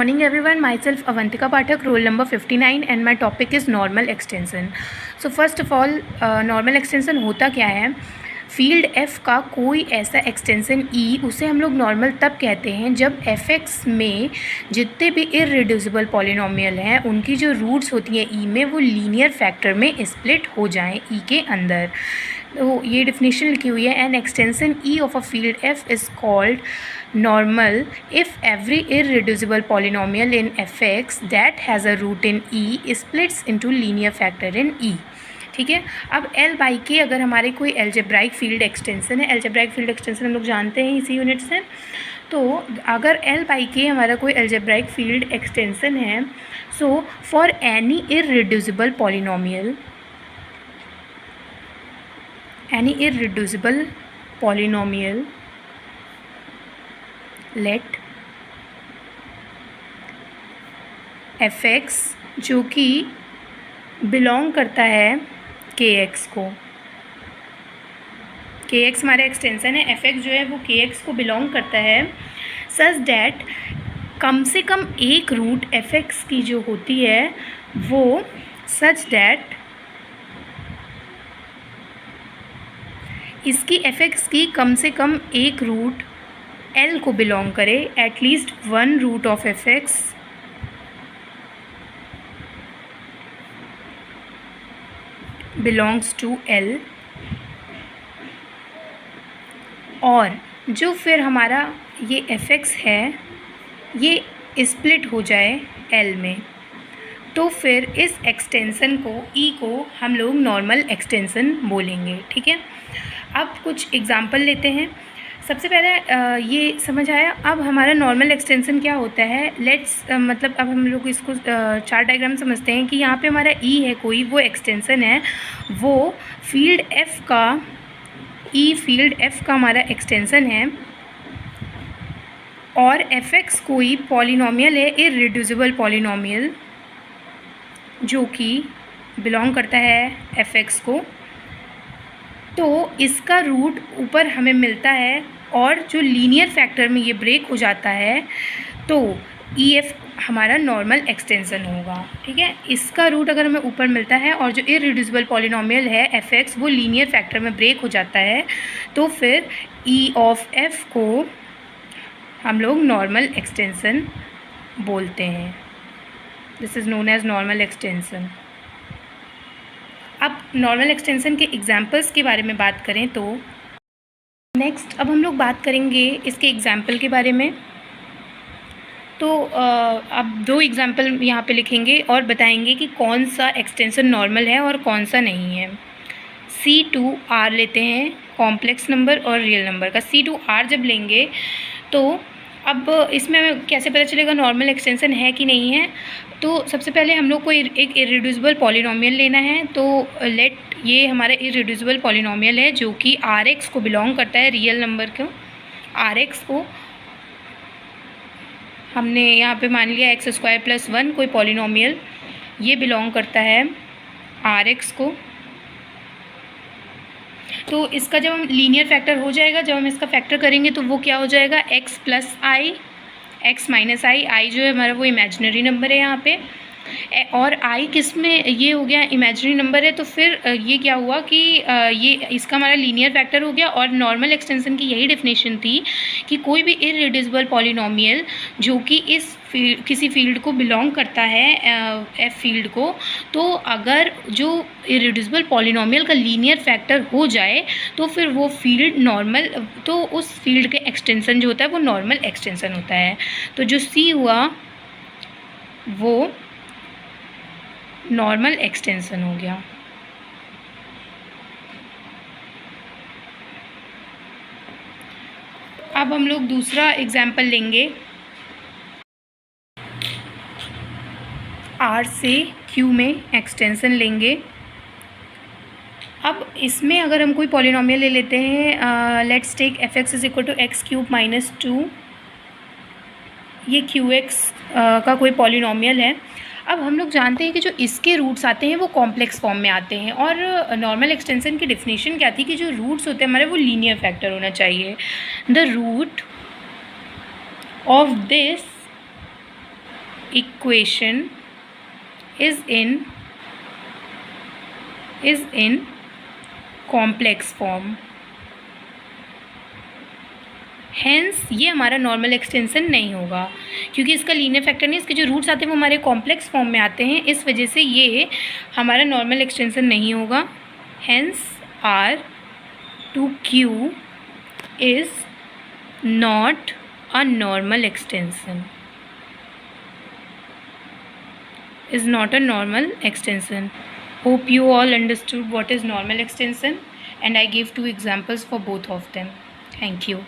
Morning everyone, myself Avantika Pathak, roll number 59 and my topic is normal extension. So first of all, normal extension होता क्या है? Field f का कोई ऐसा extension e, उसे हम लोग नॉर्मल तब कहते हैं जब fx में जितने भी इररिड्यूसिबल पॉलिनोमियल हैं उनकी जो रूट्स होती हैं e में वो लीनियर फैक्टर में स्प्लिट हो जाएं e के अंदर। तो ये डिफिनेशन लिखी हुई है, an extension e of a field f is called normal if every irreducible polynomial in fx that has a root in e splits into linear factor in e। ठीक है, अब L बाई के अगर हमारे कोई एल्जेब्राइक फील्ड एक्सटेंसन है, algebraic field extension हम लोग जानते हैं इसी यूनिट से, तो अगर L बाई के हमारा कोई एल्जेब्राइक फील्ड एक्सटेंसन है, so for any irreducible polynomial let fx जो कि बिलोंग करता है kx को, kx हमारा एक्सटेंसन है, fx जो है वो kx को बिलोंग करता है, सच दैट कम से कम एक रूट fx की जो होती है वो सच दैट इसकी fx की कम से कम एक रूट L को बिलोंग करे, at least one root of fx belongs to L, और जो फिर हमारा ये fx है ये स्प्लिट हो जाए L में, तो फिर इस एक्सटेंसन को E को हम लोग नॉर्मल एक्सटेंसन बोलेंगे। ठीक है, अब कुछ एग्जांपल लेते हैं। सबसे पहले ये समझ आया, अब हमारा नॉर्मल एक्सटेंसन क्या होता है। लेट्स मतलब अब हम लोग इसको चार्ट डायग्राम समझते हैं कि यहाँ पे हमारा ई है कोई, वो एक्सटेंसन है, वो फील्ड एफ का ई फील्ड एफ का हमारा एक्सटेंसन है, और एफ एक्स कोई पॉलिनोमियल है, इररिड्यूसिबल पॉलिनोमियल जो कि बिलोंग करता है एफ एक्स को, तो इसका रूट ऊपर हमें मिलता है, और जो लीनियर फैक्टर में ये ब्रेक हो जाता है तो ई एफ हमारा नॉर्मल एक्सटेंसन होगा। ठीक है, इसका रूट अगर हमें ऊपर मिलता है और जो इररिड्यूसिबल पॉलिनोमियल है एफ एक्स वो लीनियर फैक्टर में ब्रेक हो जाता है, तो फिर ई ऑफ एफ को हम लोग नॉर्मल एक्सटेंसन बोलते हैं। This is known as normal extension. अब नॉर्मल एक्सटेंसन के एग्जांपल्स के बारे में बात करें तो नेक्स्ट अब हम लोग बात करेंगे इसके एग्जांपल के बारे में। तो अब दो एग्जांपल यहाँ पे लिखेंगे और बताएंगे कि कौन सा एक्सटेंसन नॉर्मल है और कौन सा नहीं है। C2R लेते हैं, कॉम्प्लेक्स नंबर और रियल नंबर का। C2R जब लेंगे तो अब इसमें कैसे पता चलेगा नॉर्मल एक्सटेंसन है कि नहीं है। तो सबसे पहले हम लोग को एक इररिड्यूसिबल पॉलिनोमियल लेना है। तो लेट ये हमारा इररिड्यूसिबल पॉलिनोमियल है जो कि Rx को बिलोंग करता है, रियल नंबर को Rx को हमने यहाँ पे मान लिया x² + 1 कोई पॉलिनोमियल, ये बिलोंग करता है Rx को। तो इसका जब हम लीनियर फैक्टर हो जाएगा, जब हम इसका फैक्टर करेंगे तो वो क्या हो जाएगा, x + i, x - i, i जो है हमारा वो इमेजिनरी नंबर है यहाँ पे, और i किस में ये हो गया इमेजिनरी नंबर है, तो फिर ये क्या हुआ कि ये इसका हमारा लीनियर फैक्टर हो गया। और नॉर्मल एक्सटेंसन की यही डेफिनेशन थी कि कोई भी इररिड्यूसिबल पॉलिनोमियल जो कि इस किसी फील्ड को बिलोंग करता है एफ फील्ड को, तो अगर जो इररिड्यूसिबल पॉलिनोमियल का लीनियर फैक्टर हो जाए तो फिर वो फील्ड नॉर्मल, तो उस फील्ड के एक्सटेंसन जो होता है वो नॉर्मल एक्सटेंसन होता है। तो जो सी हुआ वो नॉर्मल एक्सटेंसन हो गया। अब हम लोग दूसरा एग्जाम्पल लेंगे, R से Q में एक्सटेंसन लेंगे। अब इसमें अगर हम कोई पॉलिनोमियल ले लेते हैं, लेट्स टेक fx = x³ - 2, ये qx का कोई पॉलिनोमियल है। अब हम लोग जानते हैं कि जो इसके रूट्स आते हैं वो कॉम्प्लेक्स फॉर्म में आते हैं, और नॉर्मल एक्सटेंसन की डेफिनेशन क्या थी कि जो रूट्स होते हैं हमारे वो लीनियर फैक्टर होना चाहिए। The root of this equation is in complex form. Hence ये हमारा नॉर्मल एक्सटेंशन नहीं होगा, क्योंकि इसका लीनियर फैक्टर नहीं, इसके जो रूट्स आते हैं वो हमारे कॉम्प्लेक्स फॉर्म में आते हैं, इस वजह से ये हमारा नॉर्मल एक्सटेंशन नहीं होगा. Hence R2Q is not a normal extension. Is not a normal extension. Hope you all understood what is normal extension, and I gave 2 examples for both of them. Thank you.